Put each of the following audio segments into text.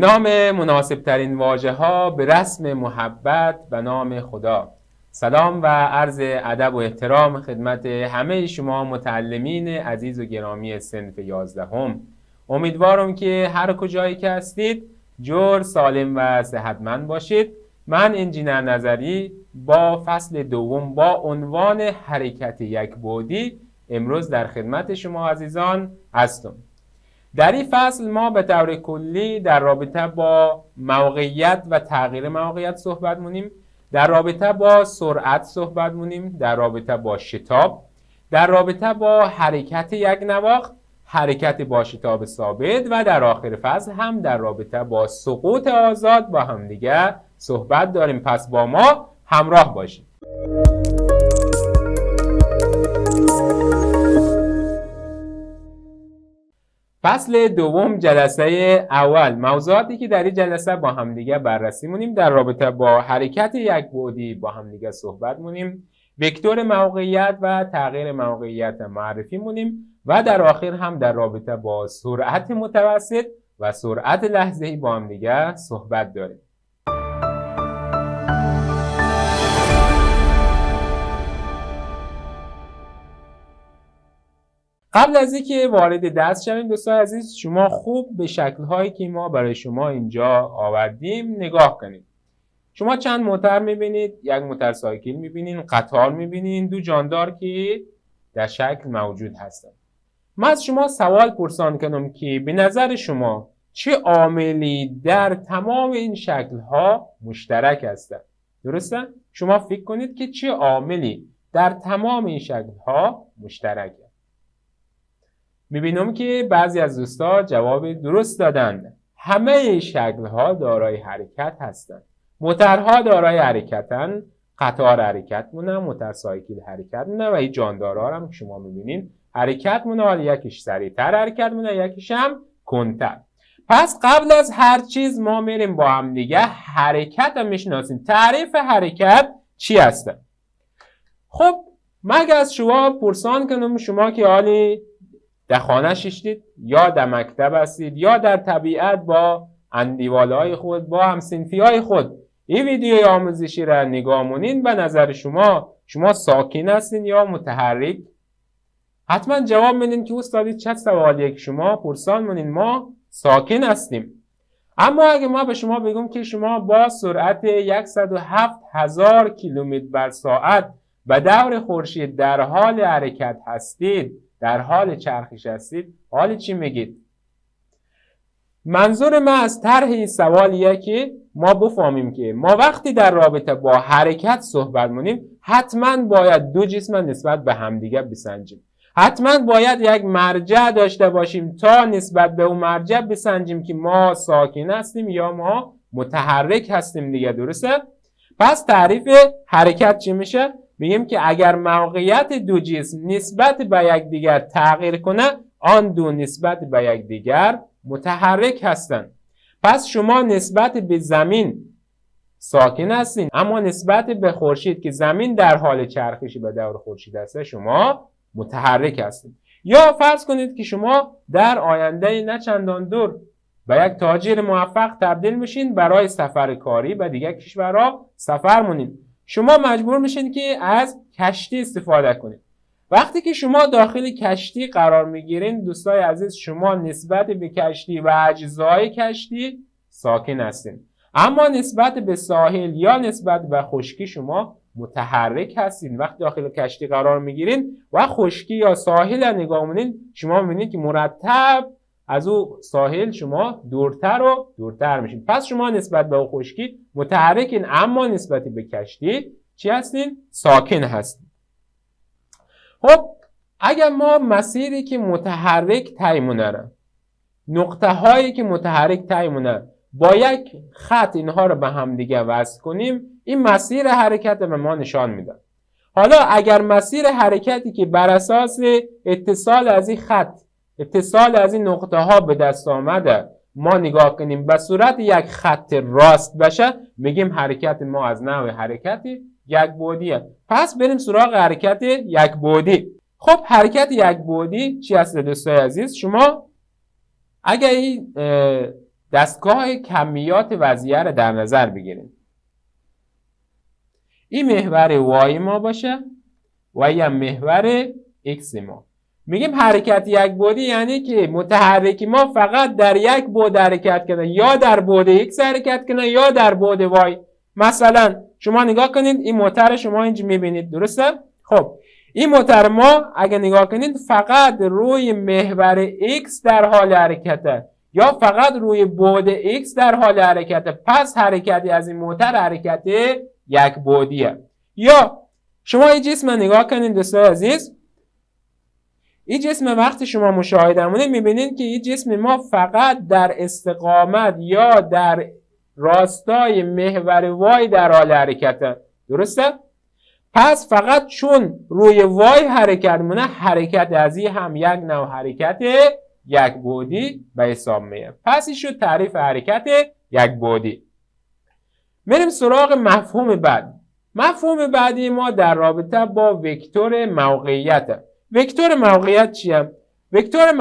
نام مناسب ترین واژه ها به رسم محبت به نام خدا. سلام و عرض ادب و احترام خدمت همه شما متعلمین عزیز و گرامی صنف 11. امیدوارم که هر کجایی که هستید جور سالم و صحتمند باشید. من انجینر نظری با فصل دوم با عنوان حرکت یک بعدی امروز در خدمت شما عزیزان هستم. در این فصل ما به طور کلی در رابطه با موقعیت و تغییر موقعیت صحبت مونیم، در رابطه با سرعت صحبت مونیم، در رابطه با شتاب، در رابطه با حرکت یک نواخت، حرکت با شتاب ثابت و در آخر فصل هم در رابطه با سقوط آزاد با هم دیگه صحبت داریم. پس با ما همراه باشید. فصل دوم جلسه اول، موضوعاتی که در این جلسه با همدیگه بررسی مونیم در رابطه با حرکت یک بعدی با همدیگه صحبت مونیم، وکتور موقعیت و تغییر موقعیت معرفی مونیم و در آخر هم در رابطه با سرعت متوسط و سرعت لحظه‌ای با همدیگه صحبت داریم. قبل از اینکه وارد درس شویم دوستان عزیز، شما خوب به شکل‌هایی که ما برای شما اینجا آوردیم نگاه کنید. شما چند موتور می‌بینید، یک موتورسایکل می‌بینید، قطار می‌بینید، دو جاندار که در شکل موجود هستند. من از شما سوال پرسان کنم که به نظر شما چه عاملی در تمام این شکل‌ها مشترک است؟ درسته؟ شما فکر کنید که چه عاملی در تمام این شکل‌ها مشترکه. میبینم که بعضی از دوستا جواب درست دادند. همه این شکل‌ها دارای حرکت هستند. موتورها دارای حرکتن، قطار حرکت مونه، موتورسایکل حرکت مونه و این جاندارها هم که شما میبینید حرکت مونه، حالا یکیش سریعتر حرکت مونه، یکیش هم کندتر. پس قبل از هر چیز ما میریم با هم دیگه حرکت هم میشناسیم. تعریف حرکت چی هسته؟ خب مگه از شما پرسان کنم، شما که حالی در خانه ششتید یا در مکتب هستید یا در طبیعت با اندیوالهای خود با همسنفی های خود این ویدیوی آموزشی را نگاه مونین، به نظر شما ساکن هستین یا متحرک؟ حتما جواب میدین که استادی چه سوالیه که شما پرسان مونین. ما ساکن هستیم. اما اگه ما به شما بگم که شما با سرعت 107,000 کیلومتر بر ساعت به دور خورشید در حال حرکت هستید، در حال چرخش هستید، حال چی میگید؟ منظور من از طرح این سوالیه که ما بفهمیم که ما وقتی در رابطه با حرکت صحبت مونیم حتما باید دو جسم نسبت به همدیگه بسنجیم. حتما باید یک مرجع داشته باشیم تا نسبت به اون مرجع بسنجیم که ما ساکن هستیم یا ما متحرک هستیم دیگه. درسته؟ پس تعریف حرکت چی میشه؟ میگیم که اگر موقعیت دو جسم نسبت به یکدیگر تغییر کنه، آن دو نسبت به یکدیگر متحرک هستند. پس شما نسبت به زمین ساکن هستین، اما نسبت به خورشید که زمین در حال چرخشی به دور خورشید است شما متحرک هستین. یا فرض کنید که شما در آینده نه چندان دور به یک تاجر موفق تبدیل میشین، برای سفر کاری به دیگر کشورها سفر مونین. شما مجبور میشین که از کشتی استفاده کنید. وقتی که شما داخل کشتی قرار میگیرین دوستای عزیز، شما نسبت به کشتی و اجزای کشتی ساکن هستین، اما نسبت به ساحل یا نسبت به خشکی شما متحرک هستین. وقتی داخل کشتی قرار میگیرین و خشکی یا ساحل را نگاه کنین، شما میبینید که مرتب از او ساحل شما دورتر و دورتر میشین. پس شما نسبت به او خشکی متحرکین، اما نسبت به کشتی چی هستین؟ ساکن هستین. خب اگر ما مسیری که متحرک طی مونه را، نقطه هایی که متحرک طی مونه با یک خط اینها رو به هم دیگه وصل کنیم، این مسیر حرکت به ما نشان میده. حالا اگر مسیر حرکتی که بر اساس اتصال از این خط، اتصال از این نقطه ها به دست آمده ما نگاه کنیم به صورت یک خط راست بشه، میگیم حرکت ما از نوع حرکت یک بعدیه. پس بریم سراغ حرکت یک بعدی. خب حرکت یک بعدی چی هست دوستای عزیز؟ شما اگر این دستگاه کمیات وضعیه رو در نظر بگیریم. این محور وای ما باشه و یا محور x ما. میگیم حرکت یک بعدی یعنی که متحرک ما فقط در یک بعد حرکت کنه، یا در بعد x حرکت کنه یا در بعد y. مثلا شما نگاه کنید این موتور شما اینجا میبینید، درسته؟ خب این موتور ما اگه نگاه کنید فقط روی محور x در حال حرکته یا فقط روی بعد x در حال حرکته، پس حرکتی از این موتور حرکت یک بعدیه. یا شما این جسم نگاه کنید دوستان عزیز، این جسم وقتی شما مشاهده مونید میبینید که این جسم ما فقط در استقامت یا در راستای محور وای در حال حرکته، درسته؟ پس فقط چون روی وای حرکت مونه، حرکت از این هم یک نوع حرکت یک بعدی به حساب میاد. پس این شد تعریف حرکت یک بعدی. بریم سراغ مفهوم بعد. مفهوم بعدی ما در رابطه با وکتور موقعیت. وکتور موقعیت چیه؟ وکتور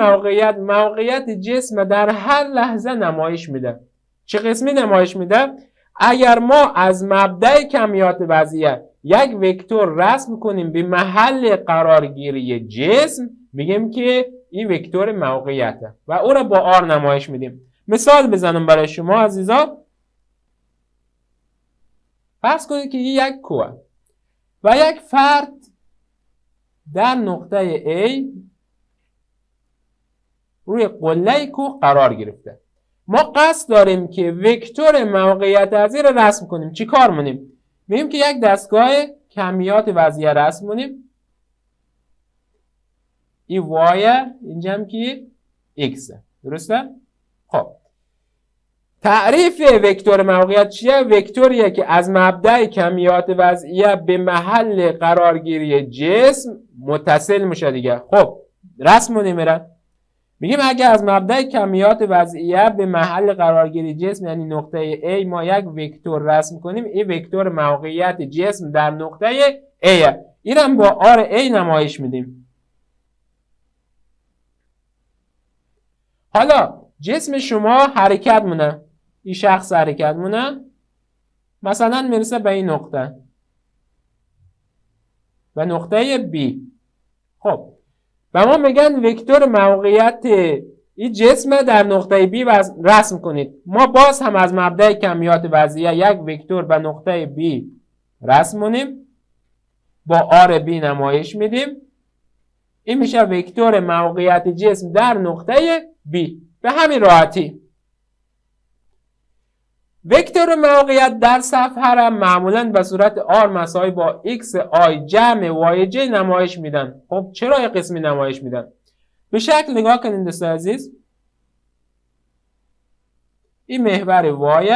موقعیت جسم در هر لحظه نمایش میده. چه قسمی نمایش میده؟ اگر ما از مبدأ کمیات وضعیه یک وکتور رسم کنیم به محل قرارگیری جسم، میگیم که این وکتور موقعیته و او را با آر نمایش میدیم. مثال بزنم برای شما عزیزان. فرض کنید که این یک کوه و یک فرد در نقطه A روی قله کوه قرار گرفته. ما قصد داریم که وکتور موقعیت از این را رسم کنیم. چی کار مونیم؟ میگیم که یک دستگاه کمیات وضعیه رسم کنیم. این وای اینجا هم که x، درسته؟ خب تعریف وکتور موقعیت چیه؟ وکتوریه که از مبدأ کمیات وضعیه به محل قرارگیری جسم متصل میشه دیگه. خب رسم کنیم. میگیم اگه از مبدأ کمیات وضعیه به محل قرارگیری جسم یعنی نقطه A ما یک وکتور رسم کنیم، این وکتور موقعیت جسم در نقطه A اینم با آر A نمایش میدیم. حالا جسم شما حرکت مونه، این شخص حرکت مونه، مثلا میرسه به این نقطه و نقطه B. خب و ما میگن وکتور موقعیت این جسم در نقطه B رسم کنید. ما باز هم از مبدأ کمیات وضعیه یک وکتور به نقطه B رسم کنیم، با آر B نمایش میدیم. این میشه وکتور موقعیت جسم در نقطه B. به همین راحتی. وکتور موقعیت در صفحه را معمولا به صورت R مساوی با XI جمع YJ نمایش میدن. خب چرا یک قسمی نمایش میدن؟ به شکل نگاه کنید دوستان عزیز. این محور Y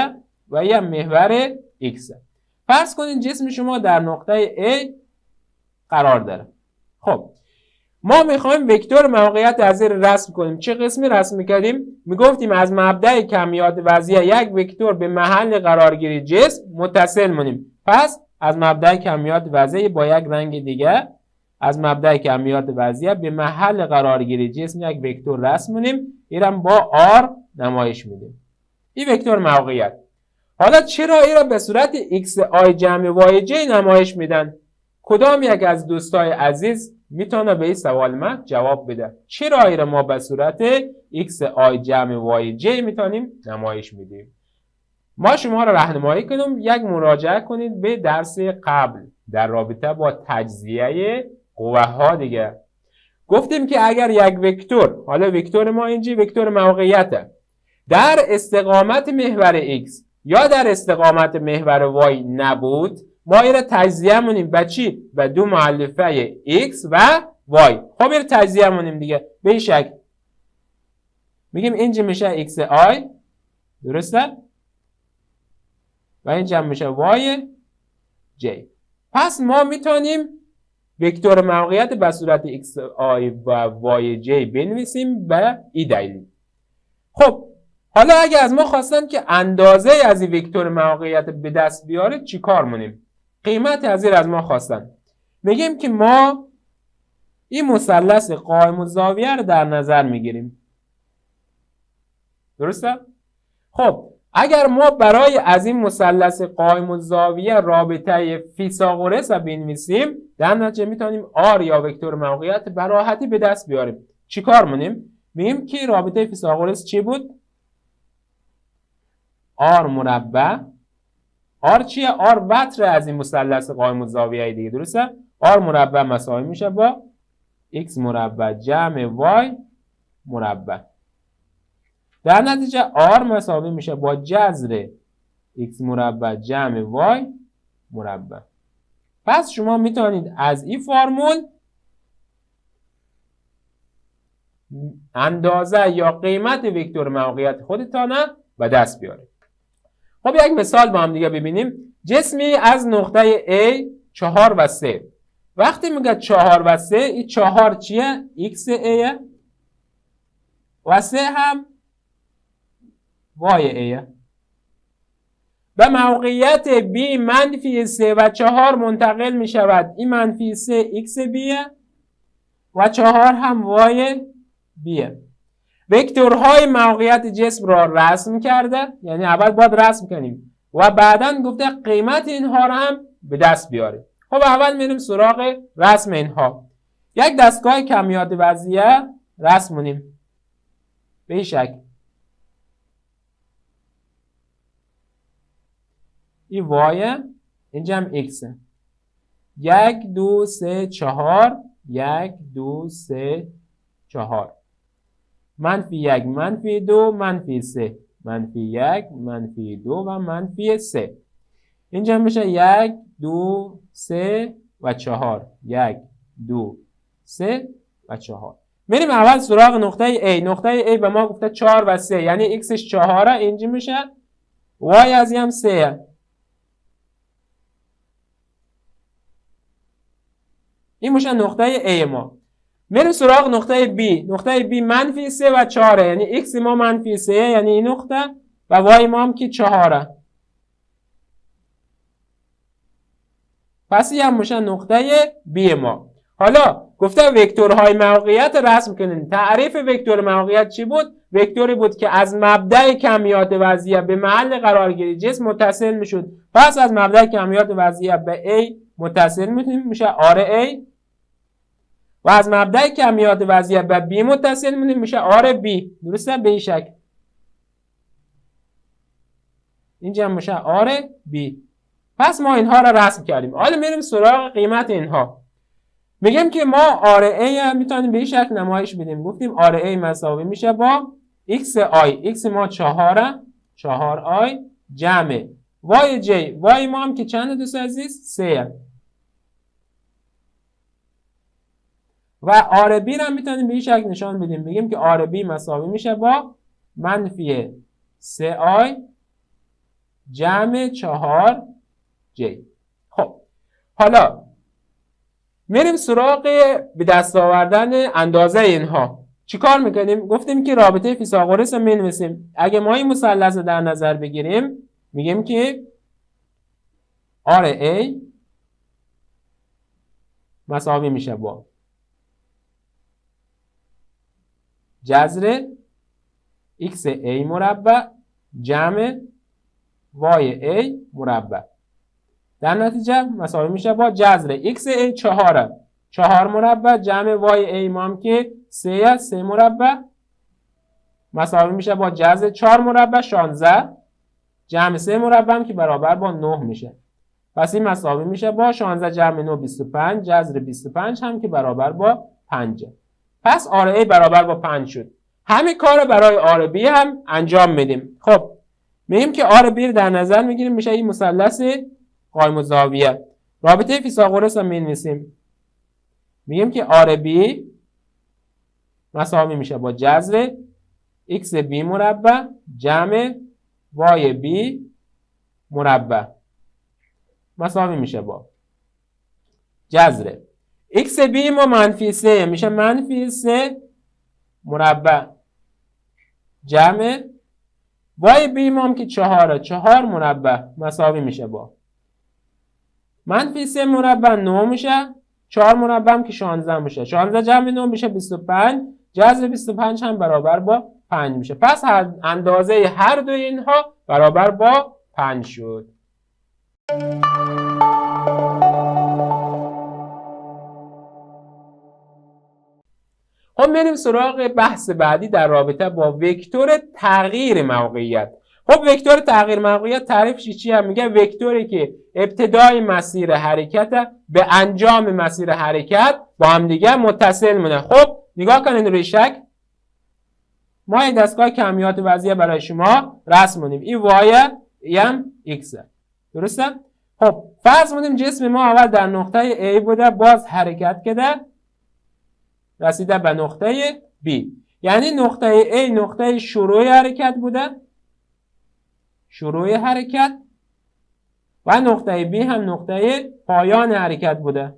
و این محور X. فرض کنید جسم شما در نقطه A قرار داره. خب ما میخوایم وکتور موقعیت از این رسم کنیم. چه قسمی رسم میکردیم؟ میگفتیم از مبدأ کمیات وضعیه یک وکتور به محل قرارگیری جسم متصل مونیم. پس از مبدأ کمیات وضعیه با یک رنگ دیگه، از مبدأ کمیات وضعیه به محل قرارگیری جسم یک وکتور رسم مونیم. اینم با R نمایش میدیم. این وکتور موقعیت. حالا چرا این را به صورت XI جمع YJ نمایش میدن؟ کدام یک از دوستای عزیز میتونه به این سوال من جواب بده؟ چرا این را ما به صورت XI جمع YJ میتونیم نمایش میدیم؟ ما شما را راهنمایی کنیم یک مراجعه کنید به درس قبل در رابطه با تجزیه قوه ها دیگه. گفتیم که اگر یک وکتور، حالا وکتور ما اینجا وکتور موقعیته، در استقامت محور X یا در استقامت محور Y نبود، ما این را تجزیه مونیم به چی؟ به دو مؤلفه X و Y. خب این را تجزیه مونیم دیگه به این شکل. میگیم اینجا میشه XI، درسته؟ و اینجا میشه YJ. پس ما میتونیم وکتور موقعیت به صورت XI و YJ بنویسیم به این دلیل. خب حالا اگه از ما خواستن که اندازه از این وکتور موقعیت به دست بیاره چی کار مونیم؟ قیمت از این از ما خواستن. میگیم که ما این مثلث قائم الزاویه رو در نظر میگیریم. درسته؟ خب اگر ما برای از این مثلث قائم الزاویه رابطه فیثاغورس را بنویسیم، در نتیجه میتونیم آر یا وکتور موقعیت به راحتی به دست بیاریم. چیکار کنیم؟ میگیم که رابطه فیثاغورس چی بود؟ آر مربع. آر چیه؟ آر وتر از این مثلث قائم الزاویه دیگه، درسته؟ آر مربع مساوی میشه با x مربع جمع y مربع. در نتیجه r مساوی میشه با جذر x مربع جمع y مربع. پس شما میتونید از این فرمول اندازه یا قیمت وکتور موقعیت خودتان به دست بیارید. خب یک مثال با هم دیگه ببینیم. جسمی از نقطه A 4 و 3. وقتی میگه 4 و 3، این 4 چیه؟ x A و 3 هم y A. به موقعیت B منفی 3 و 4 منتقل می شود. این منفی 3 x B و 4 هم y B. وکتورهای موقعیت جسم را رسم کرده، یعنی اول باید رسم کنیم و بعدا گفته قیمت اینها را هم به دست بیاریم. خب اول میریم سراغ رسم اینها. یک دستگاه کمیت وضعیه رسم کنیم به این شکل. این وای، اینجا هم x. 1 2 3 4 1 2 3 4 منفی 1 منفی 2 منفی 3 منفی 1 منفی 2 و منفی 3. اینجا میشه 1 2 3 و 4 1 2 3 و 4. میریم اول سراغ نقطه A. نقطه A به ما گفته 4 و 3، یعنی xش 4 اینجا میشه، y از این هم 3. این میشه نقطه A ما. میریم سراغ نقطه B. نقطه B منفی 3 و 4، یعنی x ما منفی 3، یعنی این نقطه، و y ما هم که 4. پس این هم میشه نقطه B ما. حالا گفته وکتورهای موقعیت رسم کنین. تعریف وکتور موقعیت چی بود؟ وکتوری بود که از مبدأ کمیات وضعیه به محل قرارگیری جسم متصل میشد. پس از مبدأ کمیات وضعیه به A متصل میشه RA، و از مبدأ کمیات وضعیه به B متصل میشه RB. درسته؟ به این شکل. اینجا میشه RB. پس ما اینها را رسم کردیم. حالا میریم سراغ قیمت اینها. میگیم که ما RA میتونیم به این شکل نمایش بدیم. گفتیم RA مساوی میشه با XI. X ما 4I جمع YJ. Y ما هم که چند دوست عزیز؟ 3. و RB را میتونیم به این شکل نشان بدیم. بگیم که RB مساوی میشه با منفی 3I جمع 4J. خب حالا میریم سراغ به دست آوردن اندازه اینها. چیکار میکنیم؟ گفتیم که رابطه فیثاغورس رو مینویسیم. اگه ما این مثلث در نظر بگیریم، میگیم که RA مساوی میشه با جذر XA مربع جمع YA مربع. در نتیجه مساوی میشه با جذر XA 4 مربع جمع YA ما هم که 3 مربع مساوی میشه با جذر 4 مربع 16 جمع 3 مربع هم که برابر با 9 میشه. پس این مساوی میشه با 16 جمع 9 25، جذر 25 هم که برابر با 5. پس RA برابر با 5 شد. همین کار برای RB هم انجام میدیم. خب میگیم که RB رو در نظر میگیریم، میشه این مثلث قائم الزاویه. رابطه فیثاغورس رو مینویسیم. میگیم که RB مساوی میشه با جذر XB مربع جمع YB مربع مساوی میشه با جذر XB ما منفی 3 میشه منفی 3 مربع جمع YB ما هم که 4 مربع مساوی میشه با منفی 3 مربع 9 میشه، 4 مربع هم که 16 میشه، 16 جمع 9 میشه 25، جذر 25 هم برابر با 5 میشه. پس اندازه هر دو اینها برابر با 5 شد. خب بریم سراغ بحث بعدی در رابطه با وکتور تغییر موقعیت. خب وکتور تغییر موقعیت تعریفش چیه؟ میگه وکتوری که ابتدای مسیر حرکت به انجام مسیر حرکت با هم دیگه متصل مونه. خب نگاه کنید روی شکل. ما یک دستگاه کمیات وضعیه برای شما رسم کنیم. این وای هم ایکس. درسته؟ خب فرض کنیم جسم ما اول در نقطه A بوده، باز حرکت کرده رسیده به نقطه B. یعنی نقطه A نقطه شروع حرکت بوده، شروع حرکت، و نقطه B هم نقطه پایان حرکت بوده.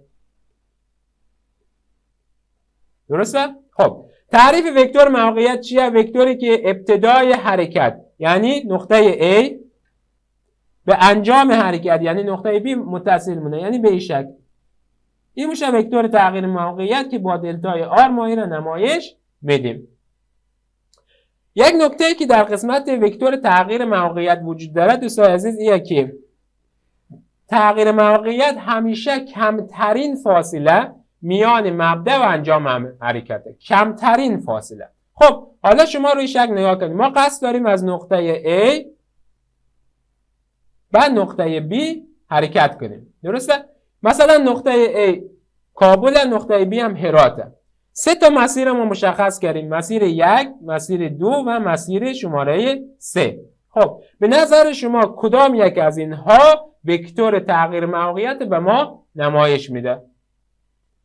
درسته؟ خب تعریف وکتور موقعیت چیه؟ وکتوری که ابتدای حرکت یعنی نقطه A به انجام حرکت یعنی نقطه B متصل مونه، یعنی به این شکل. این میشه وکتور تغییر موقعیت که با دلتای آر ما این را نمایش میدیم. یک نکته که در قسمت وکتور تغییر موقعیت وجود داره دوستان عزیز اینه که تغییر موقعیت همیشه کمترین فاصله میان مبدا و انجام حرکته، کمترین فاصله. خب حالا شما روی شکل نگاه کنید. ما قصد داریم از نقطه A به نقطه B حرکت کنیم. درسته؟ مثلا نقطه A کابل، نقطه B هم هراته. سه تا مسیر ما مشخص کردیم: مسیر 1، مسیر 2 و مسیر شماره 3. خب به نظر شما کدام یک از اینها وکتور تغییر موقعیت به ما نمایش میده؟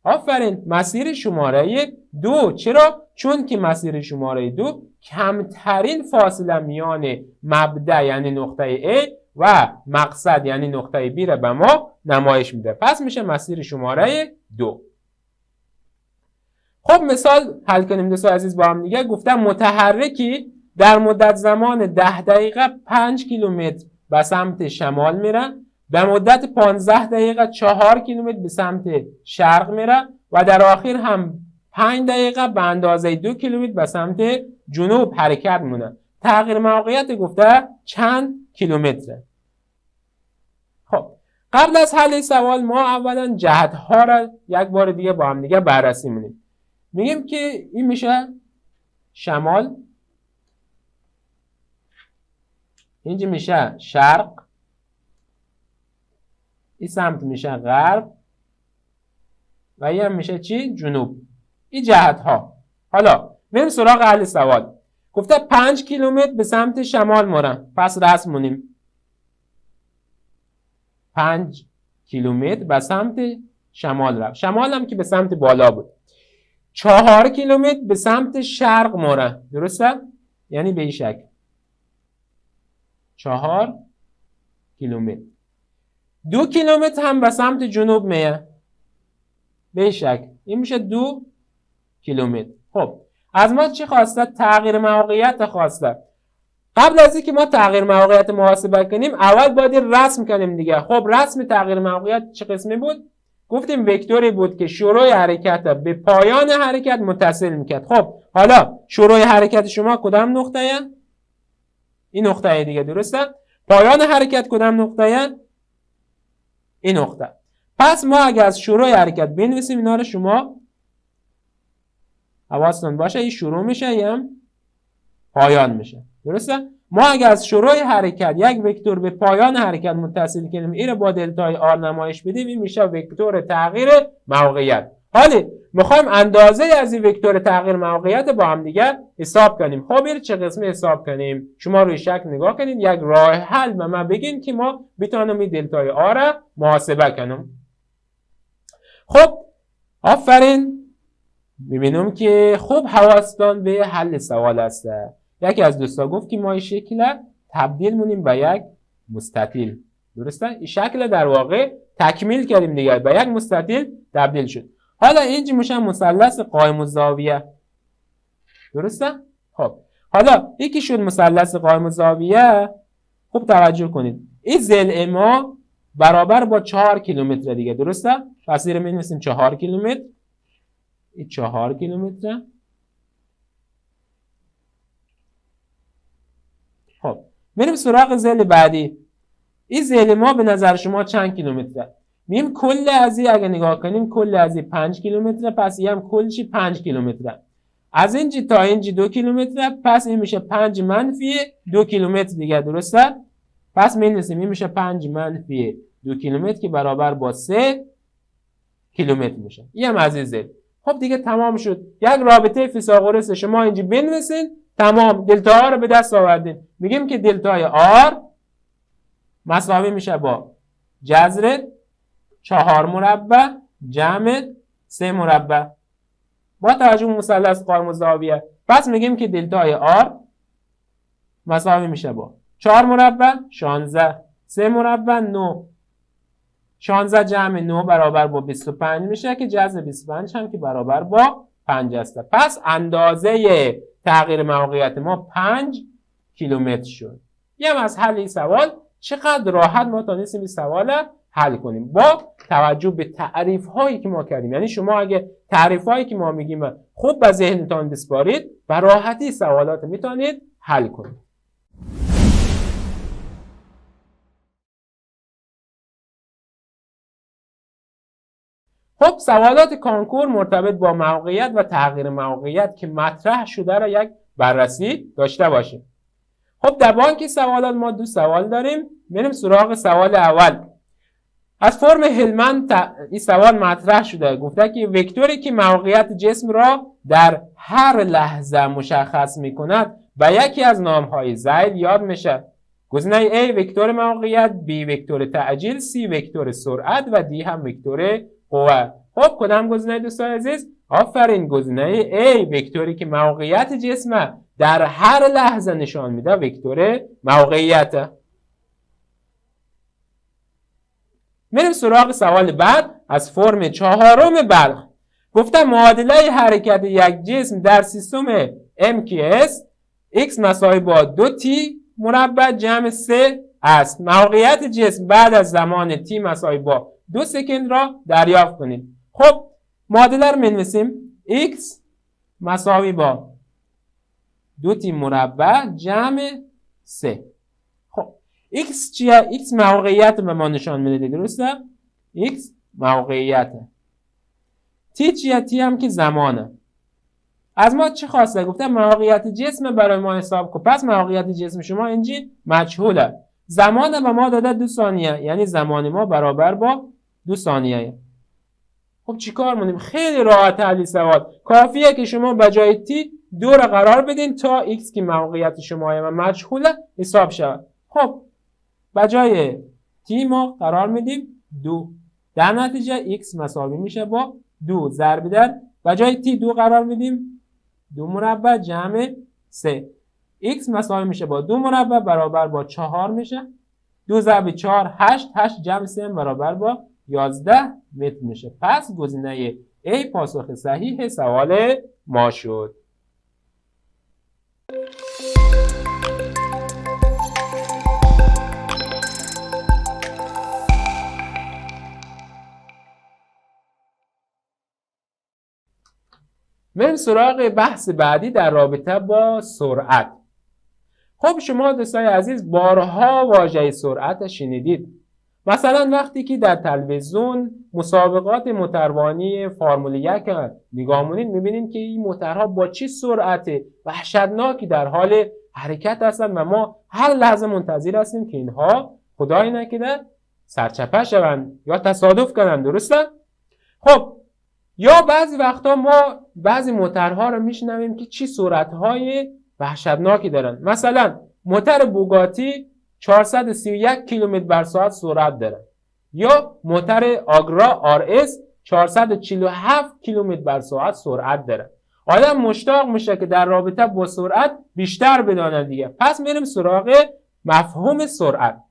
آفرین، مسیر شماره 2. چرا؟ چون که مسیر شماره 2 کمترین فاصله میان مبدا یعنی نقطه A و مقصد یعنی نقطه B را به ما نمایش میده. پس میشه مسیر شماره 2. خب مثال حل کنیم دوستان عزیز با هم دیگه. گفتم متحرکی در مدت زمان 10 دقیقه 5 کیلومتر به سمت شمال میره، به مدت 15 دقیقه 4 کیلومتر به سمت شرق میره و در آخر هم 5 دقیقه به اندازه 2 کیلومتر به سمت جنوب حرکت مونه. تغییر موقعیت گفته چند کیلومتره. خب قبل از حل سوال ما اولا جهت ها را یک بار دیگه با هم دیگه بررسی می‌کنیم. میگیم که این میشه شمال، اینجا میشه شرق، این سمت میشه غرب و این هم میشه چی؟ جنوب. این جهت ها. حالا بریم سراغ حل سوال. گفته 5 کیلومتر به سمت شمال میره. پس رسم کنیم 5 کیلومتر به سمت شمال رفت. شمال هم که به سمت بالا بود. 4 کیلومتر به سمت شرق میره. درسته؟ یعنی به این شکل 4 کیلومتر. 2 کیلومتر هم به سمت جنوب میه به این شکل. این میشه 2 کیلومتر. خب از ما چی خواسته؟ تغییر موقعیت خواسته. قبل از اینکه ما تغییر موقعیت محاسبه کنیم اول باید رسم کنیم دیگه. خب رسم تغییر موقعیت چه قسمی بود؟ گفتیم وکتوری بود که شروع حرکت به پایان حرکت متصل میکرد. خب حالا شروع حرکت شما کدام نقطه؟ این نقطه دیگه. درسته؟ پایان حرکت کدام نقطه؟ این نقطه. پس ما اگر از شروع حرکت بنویسیم اینا رو شما حواستون باشه. این شروع میشه یا پایان میشه. درسته؟ ما اگر از شروع حرکت یک وکتور به پایان حرکت متصل کنیم این رو با دلتای آر نمایش بدیم، این میشه وکتور تغییر موقعیت. حالا میخوایم اندازه از این وکتور تغییر موقعیت با هم دیگه حساب کنیم. خب این چه قسمی حساب کنیم؟ شما روی شکل نگاه کنید. یک راه حل به من بگین که ما بتونم این دلتای آر را محاسبه کنم. خب آفرین، میبینم که خوب حواستان به حل سوال است. یکی از دوستا گفت که ما این شکل تبدیل مونیم به یک مستطیل. درسته؟ این شکل در واقع تکمیل کردیم دیگه، به یک مستطیل تبدیل شد. حالا اینجا میشه مثلث قائم الزاویه. درسته؟ خب حالا یکی شد مثلث قائم الزاویه. خوب توجه کنید. این ضلع ما برابر با 4 کیلومتر دیگه. درسته؟ پس این رو می‌نویسیم 4 کیلومتر. این 4 کیلومتر. خب بریم سراغ ذیل بعدی. این ذیل ما به نظر شما چند کیلومتره؟ میگیم کل از این اگه نگاه کنیم کل از این 5 کیلومتره، پس این هم کلش 5 کیلومتره. از اینجا تا اینجا 2 کیلومتره، پس این میشه 5 منفی 2 کیلومتر دیگه، درسته؟ پس می‌نویسیم این میشه 5 منفی 2 کیلومتر که برابر با 3 کیلومتر میشه. این هم از این ذیل. خب دیگه تمام شد. یک رابطه فیثاغورس شما اینجا بنویسین، تمام دلتا ها رو به دست آوردین. میگیم که دلتای R مساوی میشه با جذر 4 مربع جمع 3 مربع با توجه به مثلث قائم زاویه. پس میگیم که دلتای R مساوی میشه با 4 مربع 16 3 مربع 9 16 جمع 9 برابر با 25 میشه که جذر 25 هم که برابر با 5 است. پس اندازه تغییر موقعیت ما 5 کیلومتر شد. یه از حل این سوال چقدر راحت ما تونستیم این سوال حل کنیم با توجه به تعریف هایی که ما کردیم. یعنی شما اگه تعریف هایی که ما میگیم خوب به ذهنتان بسپارید و راحتی سوالات میتونید حل کنید. خب سوالات کنکور مرتبط با موقعیت و تغییر موقعیت که مطرح شده را یک بررسی داشته باشیم. خب در بانک سوالات ما 2 سوال داریم. بریم سراغ سوال اول. از فرم هلمن این سوال مطرح شده، گفته که وکتوری که موقعیت جسم را در هر لحظه مشخص میکند و یکی از نامهای ذیل یاد میشه. گزینه A وکتور موقعیت، B وکتور تعجیل، C وکتور سرعت و D هم وکتور قوه. خب کدام گزینه دوستان عزیز؟ آفرین، گزینه A وکتوری که موقعیت جسم در هر لحظه نشان میده وکتور موقعیت. میریم سراغ سوال بعد از فرم 4 بلخ. گفته معادله حرکت یک جسم در سیستم MQS x مساوی با 2t مربع جمع 3 است. موقعیت جسم بعد از زمان t مساوی با 2 سکند را دریافت کنید. خب معادله رو می‌نویسیم x مساوی با 2t مربع جمع 3. خب x چیه؟ x موقعیت به ما نشان میده، درسته؟ x موقعیت. t چیه؟ t هم که زمانه. از ما چی خواسته؟ گفته موقعیت جسم برای ما حساب کن. پس موقعیت جسم شما اینجی مجهوله. زمان به ما داده 2 ثانیه، یعنی زمان ما برابر با 2 ثانیه. خب چیکار کنیم؟ خیلی راحت حل سوال. کافیه که شما به جای t 2 را قرار بدین تا x که موقعیت شما مجهوله حساب شود. خب به جای t ما قرار میدیم 2. در نتیجه x مساوی میشه با 2 ضرب در به جای t 2 قرار میدیم 2 مربع جمع 3. x مساوی میشه با 2 مربع برابر با 4 میشه. 2 ضرب 4 8 8 جمع 3 برابر با 11 متر میشه. پس گزینه A پاسخ صحیح سوال ما شد. بریم سراغ بحث بعدی در رابطه با سرعت. خب شما دوستان عزیز بارها واژه سرعت شنیدید. مثلا وقتی که در تلویزیون مسابقات موتروانی فرمول 1 نگاه می‌کنید می‌بینید که این موترها با چه سرعت وحشتناکی در حال حرکت هستند و ما هر لحظه منتظر هستیم که اینها خدای نکرده سرچپه شوند یا تصادف کنند، درسته؟ خب یا بعضی وقتا ما بعضی موترها رو میشنویم که چه سرعت‌های وحشتناکی دارن. مثلا موتر بوگاتی 431 کیلومتر بر ساعت سرعت داره یا موتر آگرا RS 447 کیلومتر بر ساعت سرعت داره. آدم مشتاق میشه که در رابطه با سرعت بیشتر بدانه دیگه. پس میریم سراغ مفهوم سرعت.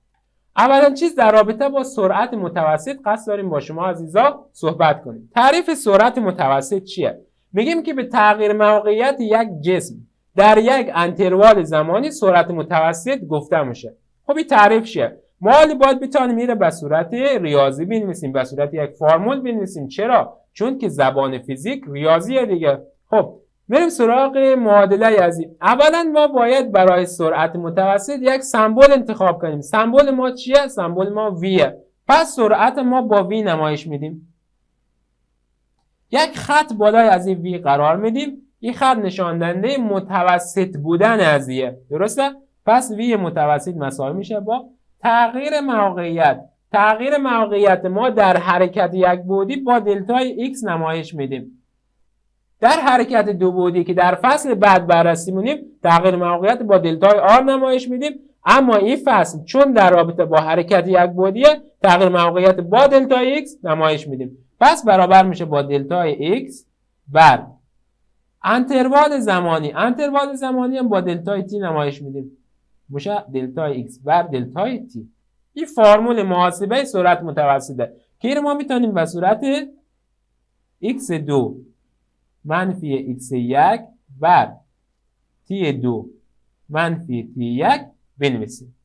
اولا چیز در رابطه با سرعت متوسط قصد داریم با شما عزیزا صحبت کنیم. تعریف سرعت متوسط چیه؟ میگیم که به تغییر موقعیت یک جسم در یک انتروال زمانی سرعت متوسط گفته میشه. خب این تعریف چیه؟ ما حالا باید بتونیم میره به صورت ریاضی بنویسیم، به صورت یک فرمول بنویسیم. چرا؟ چون که زبان فیزیک ریاضیه دیگه. خب بریم سراغ معادله از این. اولا ما باید برای سرعت متوسط یک سمبل انتخاب کنیم. سمبل ما چیه؟ سمبل ما ویه. پس سرعت ما با وی نمایش میدیم. یک خط بالای از این وی قرار میدیم. این خط نشان دهنده متوسط بودن از ویه. درسته؟ پس وی متوسط مساوی میشه با تغییر موقعیت. تغییر موقعیت ما در حرکت یک بعدی با دلتای x نمایش میدیم. در حرکت دو بعدی که در فصل بعد بررسی مونیم تغییر موقعیت با دلتای r نمایش میدیم. اما این فصل چون در رابطه با حرکت یک بعدیه تغییر موقعیت با دلتای x نمایش میدیم. پس برابر میشه با دلتای x بر انتروال زمانی. انتروال زمانی هم با دلتای t نمایش میدیم. میشه دلتای x بر دلتای t. این فرمول محاسبه سرعت متوسطه که این ما میتونیم به صورت x2 منفی x1 بر t2 منفی t1 بنویسیم.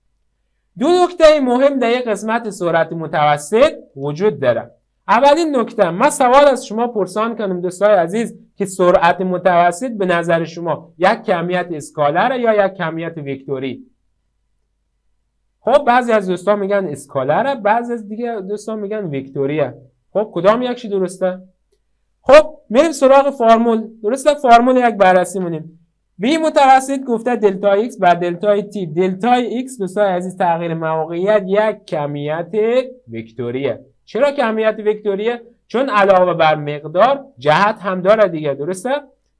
دو نکته مهم در یک قسمت سرعت متوسط وجود داره. اولین نکته، من سوال از شما پرسان کنم دوستای عزیز که سرعت متوسط به نظر شما یک کمیت اسکالر یا یک کمیت وکتوری؟ خب بعضی از دوستان میگن اسکالره، بعضی از دیگه دوستان میگن وکتوریه. خب کدام یکش درسته؟ خب میریم سراغ فرمول. درسته؟ فرمول یک بررسی مونیم. وی متوسط گفته دلتا x بر دلتای t. دلتای x دوستای عزیز تغییر موقعیت یک کمیت وکتوریه. چرا کمیت وکتوریه؟ چون علاوه بر مقدار جهت هم داره دیگه. درسته؟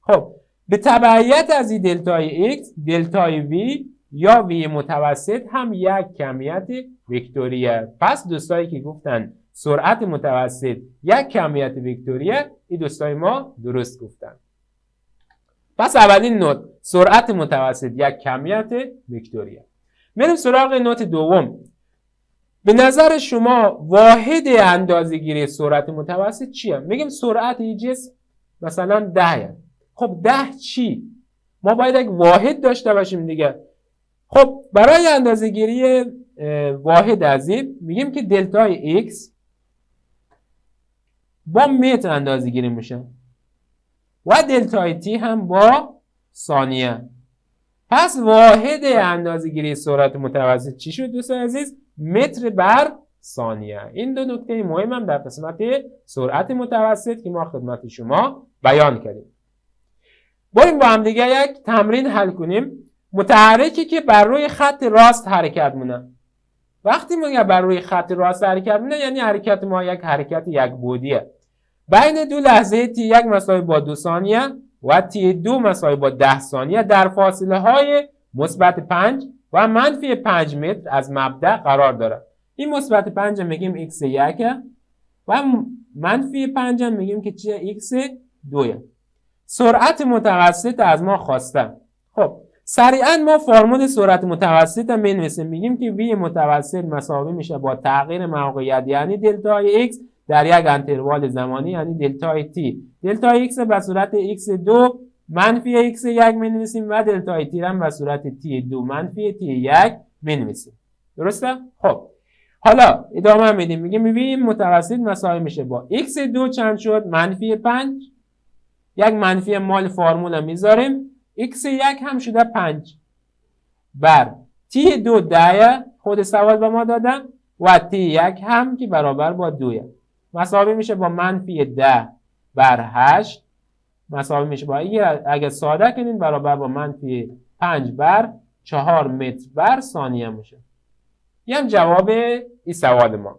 خب به تبعیت از این دلتای x دلتای v یا وی متوسط هم یک کمیت وکتوریه. پس دوستایی که گفتن سرعت متوسط یک کمیت وکتوریه این دوستای ما درست گفتن. پس اولین نوت سرعت متوسط یک کمیت وکتوریه. میریم سراغ نوت دوم. به نظر شما واحد اندازه‌گیری سرعت متوسط چیه؟ میگیم سرعت این جسم مثلا 10. خب 10 چی؟ ما باید یک واحد داشته باشیم دیگه. خب برای اندازه‌گیری واحد از این میگیم که دلتای x با متر اندازه‌گیری میشه و دلتای t هم با ثانیه. پس واحد اندازه‌گیری سرعت متوسط چی شد دوستان عزیز؟ متر بر ثانیه. این دو نکته مهم هم در قسمت سرعت متوسط که ما خدمت شما بیان کردیم. بریم با هم دیگه یک تمرین حل کنیم. متحرکی که بر روی خط راست حرکت مونه. وقتی ما بر روی خط راست حرکت مونه یعنی حرکت ما یک حرکت یک بعدیه. بین دو لحظه t1 مساوی با 2 ثانیه و t2 مساوی با 10 ثانیه در فاصله های مثبت 5 و منفی 5 متر از مبدأ قرار داره. این مثبت 5 میگیم x1 و منفی 5 میگیم که چیه؟ x2. سرعت متوسط از ما خواسته. خب سریعا ما فرمول سرعت متوسط هم بنویسیم. میگیم که v متوسط مساوی میشه با تغییر موقعیت یعنی دلتای x در یک انتروال زمانی یعنی دلتای t. دلتای x به صورت x2 منفی x1 بنویسیم و دلتای t هم به صورت t2 منفی t1 بنویسیم. درسته؟ خب حالا ادامه میدیم. میگیم v متوسط مساوی میشه با x2 چند شد؟ منفی 5. یک منفی مال فرمول میذاریم. x1 هم شده 5 بر t2 10 خود سوال به ما دادم و t1 هم که برابر با 2 مساوی میشه با منفی 10 بر 8 مساوی میشه با اگه ساده کنین برابر با منفی 5 بر 4 متر بر ثانیه میشه. این هم جواب این سوال ما.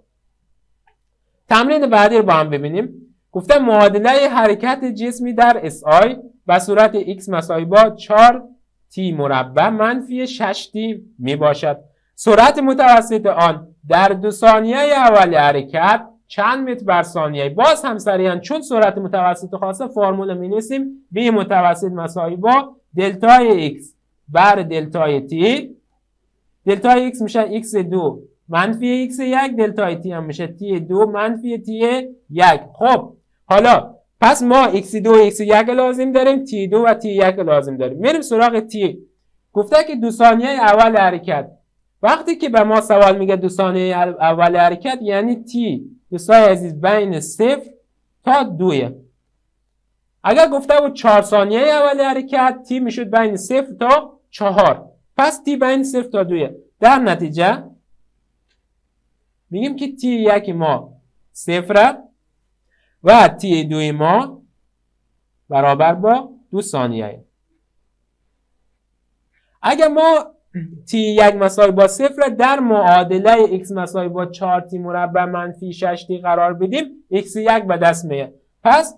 تمرین بعدی رو با هم ببینیم. گفته معادله حرکت جسمی در SI به صورت x مساوی با 4t مربع منفی 6t می باشد. سرعت متوسط آن در 2 ثانیه اول حرکت چند متر بر ثانیه؟ باز هم سریعا چون سرعت متوسط خاصه فرمول می نویسیم v متوسط مساوی با دلتای x بر دلتای t. دلتای x میشه x2 منفی x1 دلتای t هم میشه t2 منفی t1. خب حالا پس ما x2 و x1 لازم داریم t2 و t1 لازم داریم. میریم سراغ t. گفته که 2 ثانیه اول حرکت. وقتی که به ما سوال میگه 2 ثانیه اول حرکت یعنی t دوستای عزیز بین 0 تا 2. اگر گفته بود 4 ثانیه اول حرکت تی میشد بین 0 تا 4. پس تی بین 0 تا 2. در نتیجه میگیم که تی 1 ما 0 و تی 2 ما برابر با 2 ثانیه. اگر ما تی 1 مساوی با 0 در معادله x مساوی با 4 تی مربع منفی 6 تی قرار بدیم، x 1 به دست میاد. پس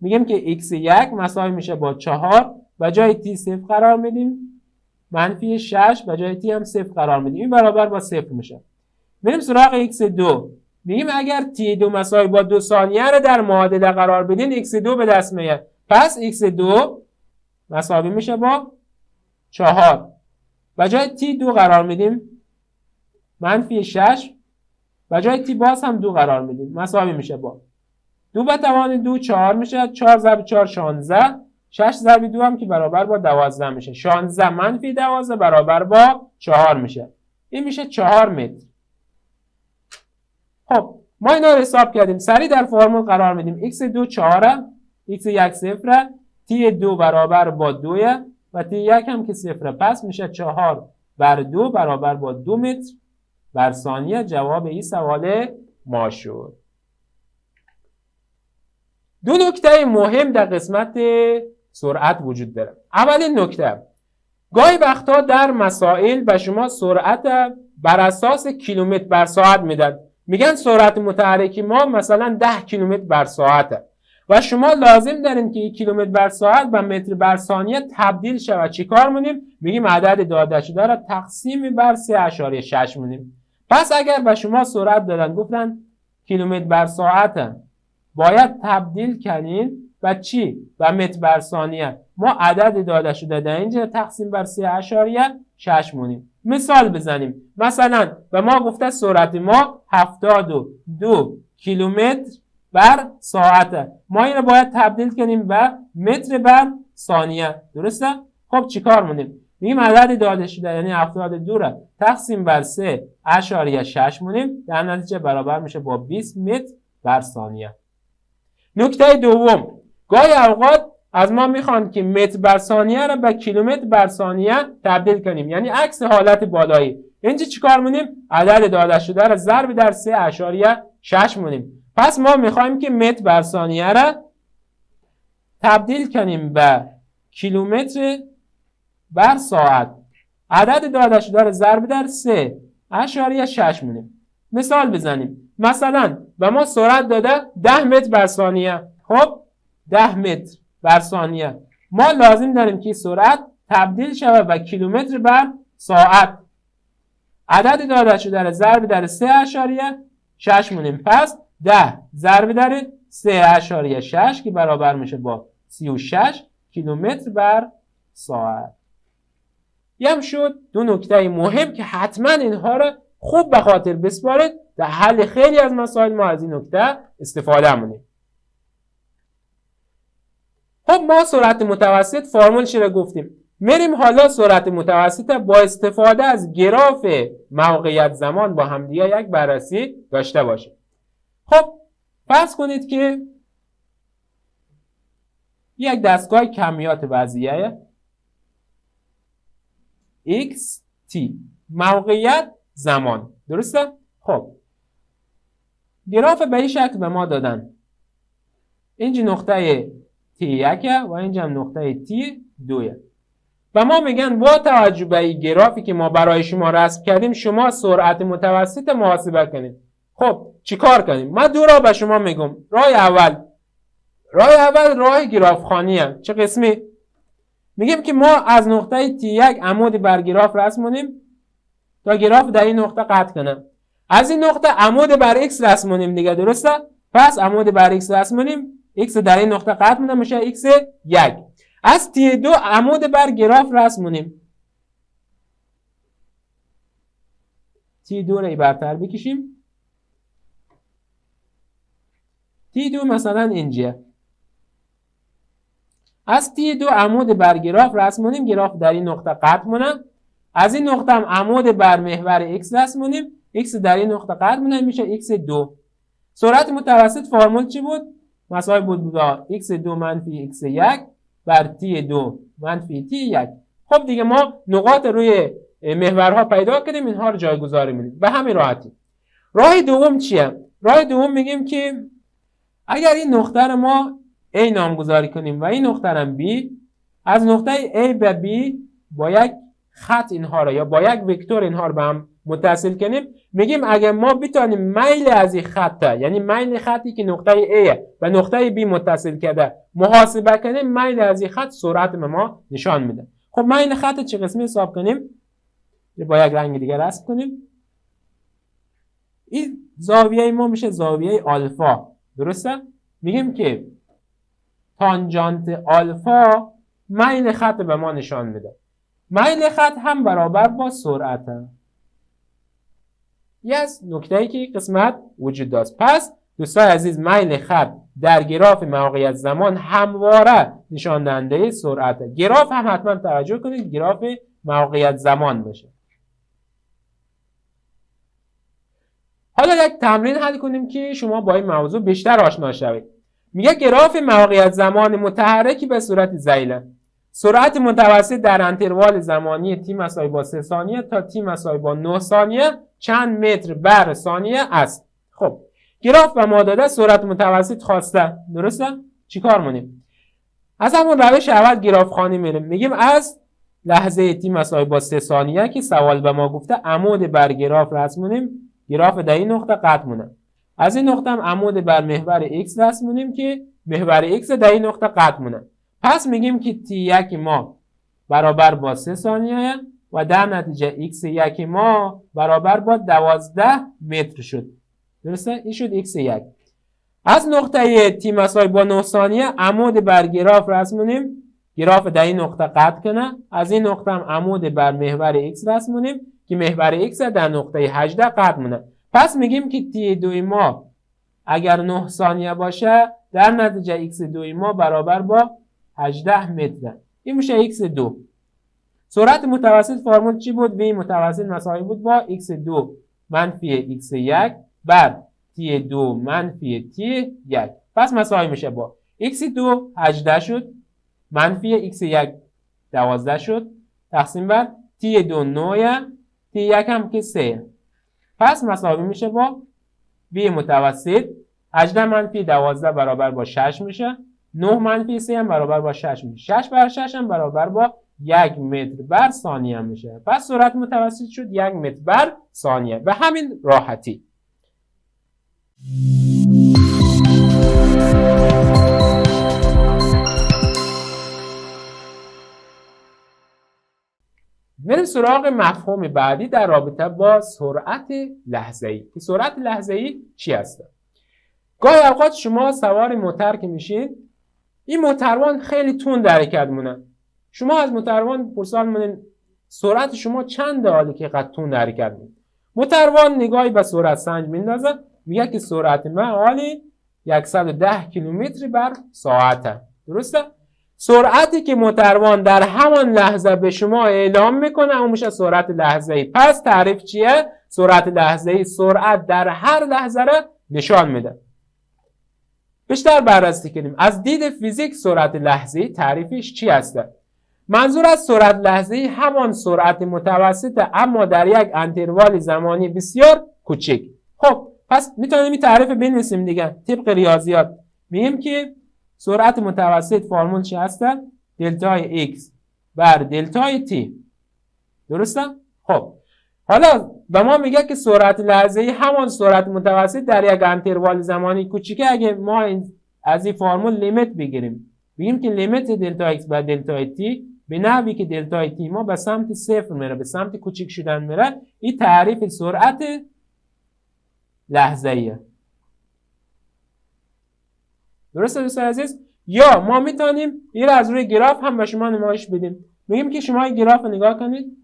میگیم که x 1 مساوی میشه با 4، به جای تی 0 قرار میدیم، منفی 6 به جای تی هم 0 قرار میدیم، این برابر با 0 میشه. بریم سراغ x 2. میگیم اگر تی 2 مساوی با 2 ثانیه رو در معادله قرار بدین، x 2 به دست میاد. پس x 2 مساوی میشه با 4. به جای تی 2 قرار میدیم، منفی 6، به جای تی باز هم 2 قرار میدیم، مساوی میشه با 2 به توان 2 4 میشه. 4 ضرب 4 16، 6 ضرب 2 هم که برابر با 12 میشه. 16 منفی 12 برابر با 4 میشه. این میشه 4 متر. خب ما اینا رو حساب کردیم، سریع در فرمول قرار میدیم. x2 4، x1 0، t2 برابر با 2 و t1 هم که 0. پس میشه 4 بر 2 برابر با 2 متر بر ثانیه. جواب این سوال ما شد. دو نکته مهم در قسمت سرعت وجود داره. اولین نکته، گاهی وقتا در مسائل به شما سرعت بر اساس کیلومتر بر ساعت میدن. میگن سرعت متحرک ما مثلا 10 کیلومتر بر ساعته و شما لازم دارین که 1 کیلومتر بر ساعت به متر بر ثانیه تبدیل شود. چی کار می‌کنیم؟ میگیم عدد داده شده را تقسیم بر 3.6 می‌کنیم. پس اگر به شما سرعت دادن گفتن کیلومتر بر ساعت، باید تبدیل کنین و چی؟ و متر بر ثانیه. ما عدد داده شده در اینجا تقسیم بر 3.6 مونیم. مثال بزنیم. مثلا به ما گفته سرعت ما 72 کیلومتر بر ساعته. ما این رو باید تبدیل کنیم به متر بر ثانیه. درسته؟ خب چیکار مونیم؟ میگیم عدد داده شده یعنی 72 را تقسیم بر 3.6 مونیم. در نتیجه برابر میشه با 20 متر بر ثانیه. نکته دوم، گاهی اوقات از ما میخوان که متر بر ثانیه را به کیلومتر بر ثانیه تبدیل کنیم، یعنی عکس حالت بالایی. اینجا چیکار مونیم؟ عدد داده شده را ضرب در 3.6 مونیم. پس ما میخوایم که متر بر ثانیه را تبدیل کنیم به کیلومتر بر ساعت. عدد داده شده را ضرب در 3.6 مونیم. مثال بزنیم. مثلا به ما سرعت داده 10 متر بر ثانیه. خب 10 متر بر ثانیه. ما لازم داریم که سرعت تبدیل شود به کیلومتر بر ساعت. عدد داده شده را ضرب در 3.6 مونیم. پس 10 ضرب در 3.6 که برابر میشه با 36 کیلومتر بر ساعت. هم شد دو نکته مهم که حتما اینها را خوب به خاطر بسپارید. در حل خیلی از مسائل ما از این نکته استفاده مونیم. خب ما سرعت متوسط فرمولش رو گفتیم. میریم حالا سرعت متوسط با استفاده از گراف موقعیت زمان با همدیگه یک بررسی داشته باشیم. خب فرض کنید که یک دستگاه کمیات وضعیه xt موقعیت زمان، درسته؟ خب گراف به این شکل به ما دادن. اینجا نقطه t1 و اینجا هم نقطه t2. و ما میگن با توجه به این گرافی که ما برای شما رسم کردیم شما سرعت متوسط محاسبه کنید. خب چیکار کنیم؟ من دو راه به شما میگم. راه اول راه گراف خوانیه. چه قسمی؟ میگیم که ما از نقطه t1 عمودی بر گراف رسم کنیم تا گراف در این نقطه قطع کنه. از این نقطه عمود بر x رسم کنیم دیگه، درسته؟ پس عمود بر x رسم کنیم، x در این نقطه قطع میشه، میشه x1. از t2 عمود بر گراف رسم کنیم. t2 رو برتر بکشیم. t2 مثلا اینجا. از t2 عمود بر گراف رسم کنیم، گراف در این نقطه قطع میشه. از این نقطه هم عمود بر محور x رسم کنیم، x در این نقطه قطع میشه، میشه x2. سرعت متوسط فرمول چی بود؟ مساوی بود با x2 منفی x1 بر t2 منفی t1. خب دیگه ما نقاط روی محورها پیدا کردیم، اینها رو جایگذاری میدیم به همین راحتی. راه دوم چیه؟ راه دوم میگیم که اگر این نقطه رو ما A نامگذاری کنیم و این نقطه رو B، از نقطه A به B با یک خط اینها رو یا با یک وکتور اینها رو به هم متصل کنیم، میگیم اگر ما بتونیم میل از این خط، یعنی میل خطی که نقطه A و نقطه B متصل کرده محاسبه کنیم، میل از این خط سرعت ما نشان میده. خب میل خط چه قسمی حساب کنیم؟ با یک رنگ دیگه رسم کنیم. این زاویه ما میشه زاویه آلفا، درسته؟ میگیم که تانجانت آلفا میل خط به ما نشان میده. میل خط هم برابر با سرعته. یه از نکته‌ای که قسمت وجود داشت. پس دوستان عزیز، میل خط در گراف موقعیت زمان همواره نشان دهنده سرعته. گراف هم حتما توجه کنید گراف موقعیت زمان باشه. حالا یک تمرین حل کنیم که شما با این موضوع بیشتر آشنا شوید. میگه گراف موقعیت زمان متحرکی به صورت ذیله. سرعت متوسط در انتروال زمانی t مساوی با 3 ثانیه تا t مساوی با 9 ثانیه چند متر بر ثانیه است. خب گراف به ما داده سرعت متوسط خواسته، درسته؟ چیکار کنیم؟ از همون روش اول گراف خوانی میریم. میگیم از لحظه t مساوی با 3 ثانیه که سوال به ما گفته عمود بر گراف رسمونیم، گراف در این نقطه قطع مونه. از این نقطه هم عمود بر محور x رسمونیم که محور x در این نقطه قطع مونه. پس میگیم که t1 ما برابر با 3 ثانیه و در نتیجه x1 ما برابر با 12 متر شد. درسته؟ این شد x1. از نقطه t مساوی با 9 ثانیه عمود بر گراف رسمونیم، گراف در این نقطه قطع کنه. از این نقطه هم عمود بر محور x رسمونیم که محور x در نقطه 18 قطع مونه. پس میگیم که t2 ما اگر 9 ثانیه باشه در نتیجه x2 ما برابر با 18 متر. این میشه x2. سرعت متوسط فرمول چی بود؟ v متوسط مساوی بود با x2 منفی x1 بر t2 منفی t1. پس مساوی میشه با x2 18 شد منفی x1 12 شد تقسیم بر t2 9 t1 هم که 3. پس مساوی میشه با v متوسط 18 منفی 12 برابر با 6 میشه. 9 منفی 3 هم برابر با 6 میشه. 6 بر 6 هم برابر با 1 متر بر ثانیه میشه. پس سرعت متوسط شد 1 متر بر ثانیه. به همین راحتی. بریم سراغ مفهوم بعدی در رابطه با سرعت لحظه‌ای. که سرعت لحظه‌ای چی هست؟ گاهی اوقات شما سوار موتر که میشید، این موتروان خیلی تند حرکت مونه. شما از موتروان پرسان می‌کنید سرعت شما چنده حالی که قد تند حرکت می‌کنید؟ موتروان نگاهی به سرعت سنج میندازه، میگه که سرعت من حالی 110 کیلومتر بر ساعته. درسته؟ سرعتی که موتروان در همان لحظه به شما اعلام میکنه اون میشه سرعت لحظه‌ای. پس تعریف چیه؟ سرعت لحظه‌ای سرعت در هر لحظه را نشان میده. بیشتر بررسی کنیم. از دید فیزیک سرعت لحظه‌ای تعریفش چی هسته؟ منظور از سرعت لحظه‌ای همان سرعت متوسطه اما در یک انتروال زمانی بسیار کوچک. خب پس میتونیم این تعریف بنویسیم دیگه طبق ریاضیات. میگیم که سرعت متوسط فرمول چی هسته؟ دلتای x بر دلتای t. درسته؟ خب حالا به ما میگه که سرعت لحظه‌ای همان سرعت متوسط در یک انتروال زمانی کوچیکه. اگه ما از این فرمول لیمیت بگیریم، بگیم که لیمیت دلتا x بر دلتای t به نحوی که دلتای t ما به سمت صفر میره، به سمت کوچیک شدن میره، این تعریف سرعت لحظه‌ایه. درسته دوستان عزیز؟ یا ما میتونیم این از روی گراف هم به شما نمایش بدیم. میگیم که شما این گراف رو نگاه کنید.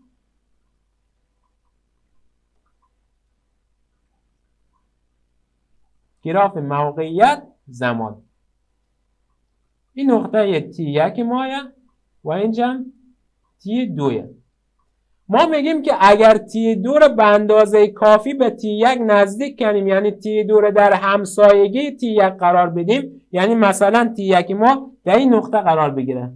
گراف موقعیت زمان. این نقطه T1 مایه و اینجا T2. ما میگیم که اگر T2 رو به اندازه کافی به T1 نزدیک کنیم، یعنی T2 رو در همسایگی T1 قرار بدیم، یعنی مثلا T1 ما در این نقطه قرار بگیره،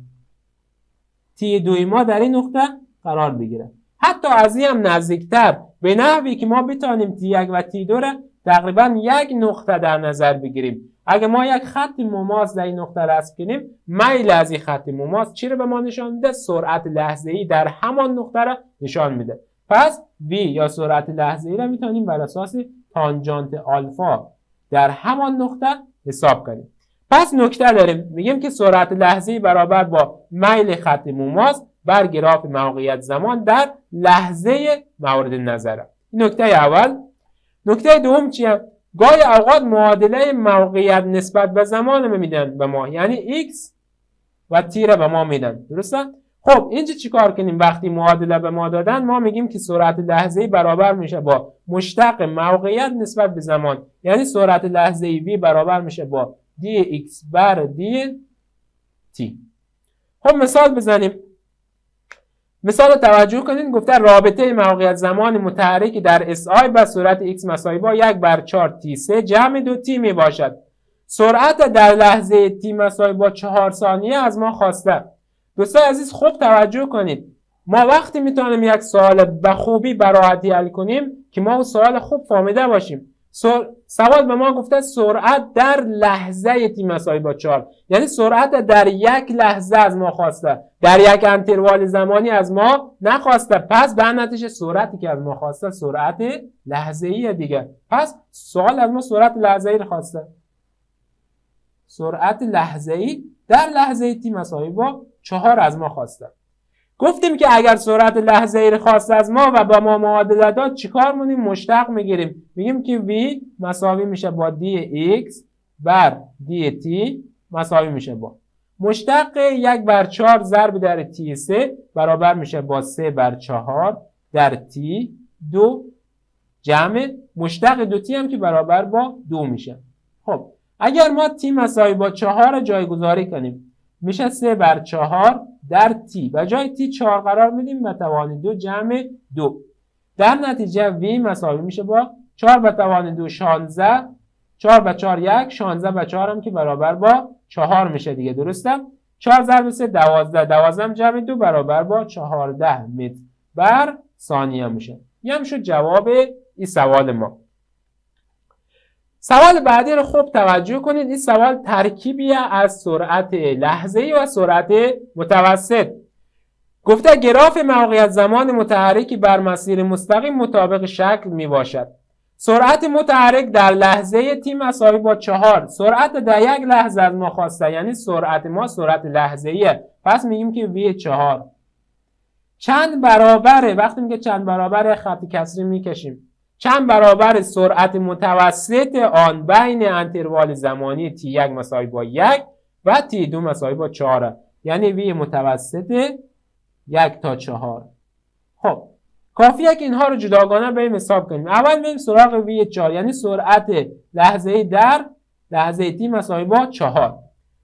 T2 ما در این نقطه قرار بگیره، حتی از این هم نزدیکتر، به نحوی که ما بتونیم T1 و T2 رو تقریبا یک نقطه در نظر بگیریم. اگه ما یک خط مماس در این نقطه رسم کنیم، میل از این خط مماس چی رو به ما نشان میده؟ سرعت لحظه‌ای در همان نقطه رو نشان میده. پس V یا سرعت لحظه‌ای رو میتونیم بر اساس تانجانت آلفا در همان نقطه حساب کنیم. پس نکته داریم، میگیم که سرعت لحظه‌ای برابر با میل خط مماس بر گراف موقعیت زمان در لحظه مورد نظر. نکته اول. نکته دوم چیه؟ گاهی اوقات معادله موقعیت نسبت به زمان میدن به ما، یعنی x و t را به ما میدن، درسته؟ خب اینجا چیکار کنیم؟ وقتی معادله به ما دادن، ما میگیم که سرعت لحظه‌ای برابر میشه با مشتق موقعیت نسبت به زمان، یعنی سرعت لحظه‌ای v برابر میشه با dx بر dt. خب مثال بزنیم. مثال توجه کنید، گفته رابطه موقعیت زمان متحرک در SI به صورت x مساوی با 1/4 t3 جمع 2t می باشد. سرعت در لحظه t مساوی با 4 ثانیه از ما خواسته. دوستان عزیز خوب توجه کنید، ما وقتی میتونیم یک سوال به خوبی به راحتی حل کنیم که ما اون سوال خوب فهمیده باشیم. سوال به ما گفته سرعت در لحظه t مساوی با 4، یعنی سرعت در یک لحظه از ما خواسته، در یک انتروال زمانی از ما نخواسته. پس به نتیجه سرعتی که از ما خواسته سرعت لحظه‌ای دیگه. پس سوال از ما سرعت لحظه‌ای خواسته، سرعت لحظه‌ای در لحظه t مساوی با 4 از ما خواسته. گفتیم که اگر سرعت لحظه‌ای رو خواست از ما و با ما معادله داد چیکار می‌کنیم؟ مشتق میگیریم، میگیم که v مساوی میشه با dx بر dt مساوی میشه با مشتق 1/4 ضرب در t3 برابر میشه با 3/4 در t2 جمع مشتق 2t هم که برابر با 2 میشه. خب اگر ما t مساوی با 4 جایگذاری کنیم، میشه 3/4 در t، و جای t 4 قرار میدیم به توان 2 جمع 2. در نتیجه v مساوی میشه با 4 به توان 2 16، 4 به 4 1، 16 به 4 هم که برابر با 4 میشه دیگه، درسته؟ 4 ضرب 3 12، 12 جمع 2 برابر با 14 متر بر ثانیه میشه. این هم شد جواب این سوال ما. سوال بعدی رو خوب توجه کنید. این سوال ترکیبی از سرعت لحظه‌ای و سرعت متوسط. گفته گراف موقعیت زمان متحرکی بر مسیر مستقیم مطابق شکل می باشد. سرعت متحرک در لحظه t مساوی با 4. سرعت در یک لحظه از ما خواسته، یعنی سرعت ما سرعت لحظه‌ایه. پس میگیم که v4 چند برابره، وقتی میگه چند برابره خط کسری میکشیم، چند برابر سرعت متوسط آن بین انتروال زمانی t1 مساوی با 1 و t2 مساوی با 4، یعنی v متوسط 1 تا 4. خب کافیه که اینها رو جداگانه بریم حساب کنیم. اول بریم سراغ v4، یعنی سرعت لحظه‌ای در لحظه t مساوی با 4.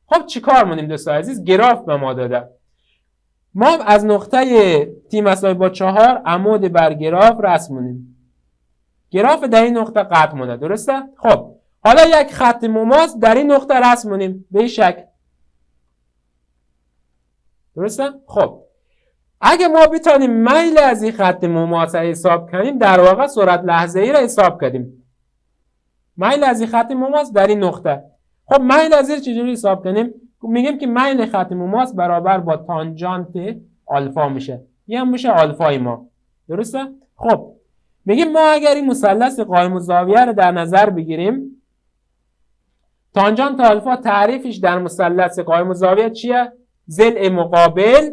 خب چیکار کنیم دوستان عزیز؟ گراف به ما داده. ما از نقطه t مساوی با 4 عمود بر گراف رسم کنیم. گراف در این نقطه قطع مونده، درسته؟ خب حالا یک خط مماس در این نقطه رسم کنیم به این شکل، درسته؟ خب اگه ما بتونیم میل از این خط مماس حساب کنیم، در واقع سرعت لحظه‌ای را حساب کردیم. میل از این خط مماس در این نقطه. خب میل از این چجوری حساب کنیم؟ میگیم که میل خط مماس برابر با تانجانت آلفا میشه. این هم میشه آلفای ما، درسته؟ خب میگیم ما اگر این مثلث قائم الزاویه رو در نظر بگیریم، تانجانت آلفا تعریفش در مثلث قائم الزاویه چیه؟ ضلع مقابل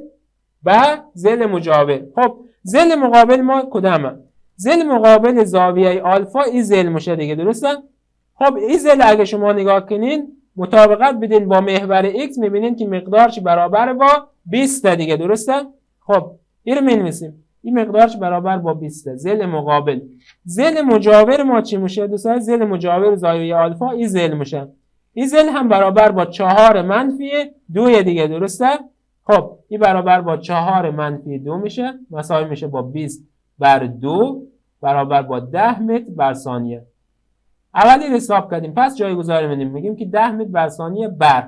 و ضلع مجاور. خب ضلع مقابل ما کدامه؟ ضلع مقابل زاویه آلفا این ضلع میشه دیگه، درسته؟ خب این ضلع اگه شما نگاه کنین مطابقت بدین با محور x، میبینین که مقدارش برابر با 20 دیگه، درسته؟ خب این رو می‌نویسیم، این مقدارش برابر با 20. ضلع مقابل. ضلع مجاور ما چی میشه دوستان؟ ضلع مجاور زاویه آلفا این ضلع میشه. این ضلع هم برابر با 4 منفی 2 دیگه، درسته؟ خب این برابر با 4 منفی 2 میشه، مساوی میشه با 20 بر 2 برابر با 10 متر بر ثانیه. اولی رو حساب کردیم، پس جایگذاری میدیم، میگیم که 10 متر بر ثانیه بر.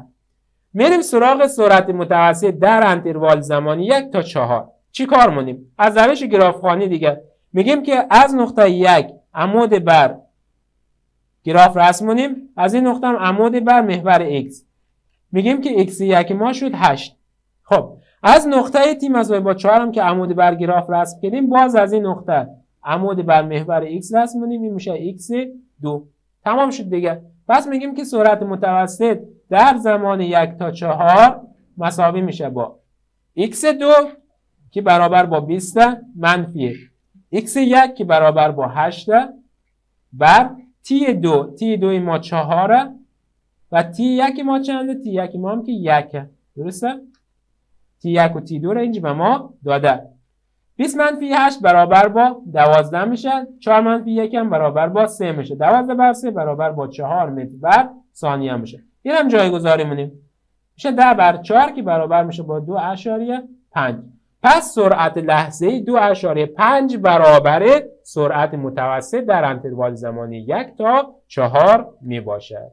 میریم سراغ سرعت متوسط در انتروال زمانی 1 تا 4. چی کار مونیم؟ از روش گرافخوانی دیگه میگیم که از نقطه 1 عمود بر گراف رسم کنیم، از این نقطه هم عمود بر محور x. میگیم که x1 ما شد 8. خب از نقطه ت مساوی با 4 هم که عمود بر گراف رسم کردیم، باز از این نقطه عمود بر محور x رسم کنیم، این میشه x2. تمام شد دیگه. پس میگیم که سرعت متوسط در زمان 1 تا 4 مساوی میشه با x2 که برابر با 20 منفی x1 که برابر با 8 بر t2 ما 4 و t1 ما چنده؟ t1 ما هم که 1. درسته؟ t1 و t2 رو اینجا به ما داده. 20 منفی 8 برابر با 12 میشه. 4 منفی 1 هم برابر با 3 میشه. 12 بر 3 برابر با 4 متر بر ثانیه میشه. این هم جایگذاری می‌کنیم. میشه 10 بر 4 که برابر میشه با 2.5. پس سرعت لحظه‌ای 2.5 برابر سرعت متوسط در انتروال زمانی 1 تا 4 می باشد.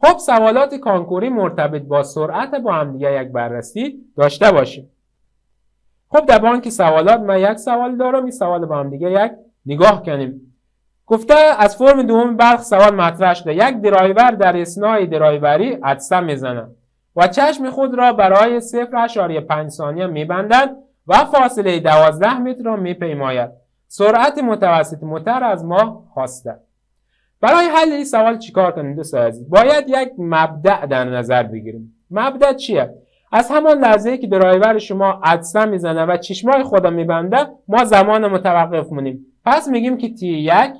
خب سوالات کنکوری مرتبط با سرعت با هم دیگه یک بررسی داشته باشیم. خب در بانک سوالات من یک سوال دارم، این سوال با هم دیگه یک نگاه کنیم. گفته از فرم دوم برق سوال مطرح شده. یک درایور در اثنای درایوری عدسه میزنه و چشم خود را برای 0.5 ثانیه میبندد و فاصله 12 متر را میپیماید. سرعت متوسط موتور از ما خواسته. برای حل این سوال چیکار کنیم دوستان عزیز؟ باید یک مبدأ در نظر بگیریم. مبدأ چیه؟ از همان لحظه‌ای که درایور شما عدسه میزنه و چشمای خود میبنده، ما زمان متوقف مونیم. پس میگیم که t1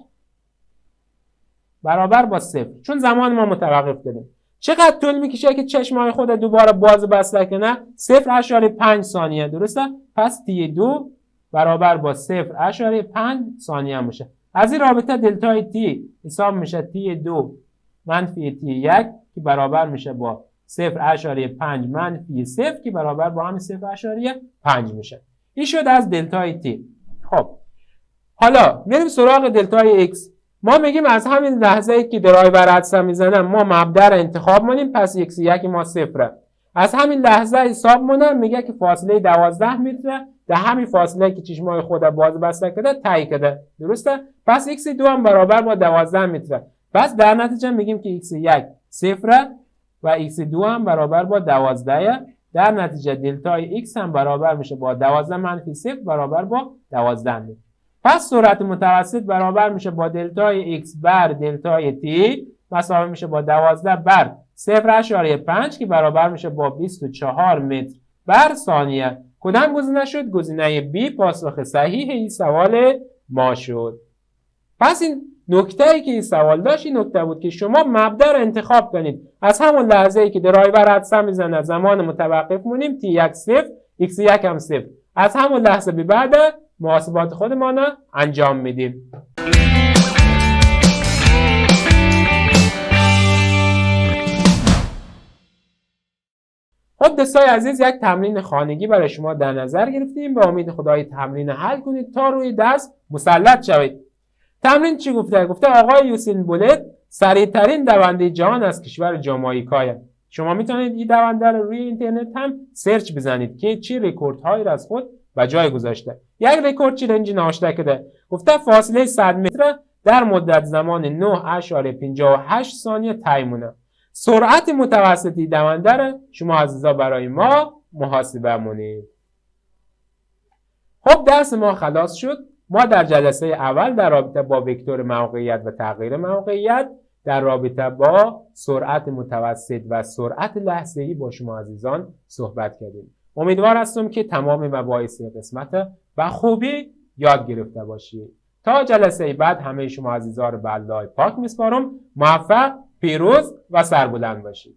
برابر با 0، چون زمان ما متوقف کردیم. چقدر طول میکشه که چشمای خود دوباره باز و بسته کنه؟ 0.5 ثانیه. درسته؟ پس t2 برابر با 0.5 ثانیه میشه. از این رابطه دلتای t حساب میشه t2 منفی t1 که برابر میشه با 0.5 منفی 0 که برابر با هم 0.5 میشه. این شد از دلتای t. خب حالا میریم سراغ دلتای x. ما میگیم از همین لحظه ای که درایور عدسه میزنه ما مبدأ رو انتخاب کنیم، پس x1 ما 0. از همین لحظه حساب مونه، میگه که فاصله 12 متر در همین فاصله که چشمای خود باز بسته کرده طی کرده. درسته؟ پس x2 هم برابر با 12 متر. پس در نتیجه میگیم که x1 0 و x2 هم برابر با 12. در نتیجه دلتای x هم برابر میشه با 12 منفی 0 برابر با 12 متر. پس سرعت متوسط برابر میشه با دلتای x بر دلتای t مساوی میشه با 12 بر 0.5 که برابر میشه با 24 متر بر ثانیه. کدام گزینه شد؟ گزینه B پاسخ صحیح این سوال ما شد. پس این نکته ای که این سوال داشت این نکته بود که شما مبدأ رو انتخاب کنید. از همون لحظه ای که درایور عدسه میزنه زمان متوقف مونیم، t1 0 x1 هم 0. از همون لحظه به بعد محاسبات خودمان رو انجام میدیم. خب دوستای عزیز، یک تمرین خانگی برای شما در نظر گرفتیم. به امید خدای تمرین حل کنید تا روی دست مسلط شوید. تمرین چی گفته؟ گفته آقای یوسین بولت سریعترین دونده جهان از کشور جامائیکا. شما میتونید این دونده رو روی اینترنت هم سرچ بزنید که چی رکوردهایی را از خود به جای گذاشته. یک رکورد چالنجی نوشته کرده. گفته فاصله 100 متر در مدت زمان 9.58 ثانیه طی مونه. سرعت متوسطی دونده را شما عزیزا برای ما محاسبه مونید. خب درس ما خلاص شد. ما در جلسه اول در رابطه با وکتور موقعیت و تغییر موقعیت، در رابطه با سرعت متوسط و سرعت لحظه‌ای با شما عزیزان صحبت کردیم. امیدوار هستم که تمام مباحث قسمت و خوبی یاد گرفته باشید. تا جلسه بعد همه شما عزیزان رو به الله پاک میسپارم. موفق، پیروز و سربلند باشید.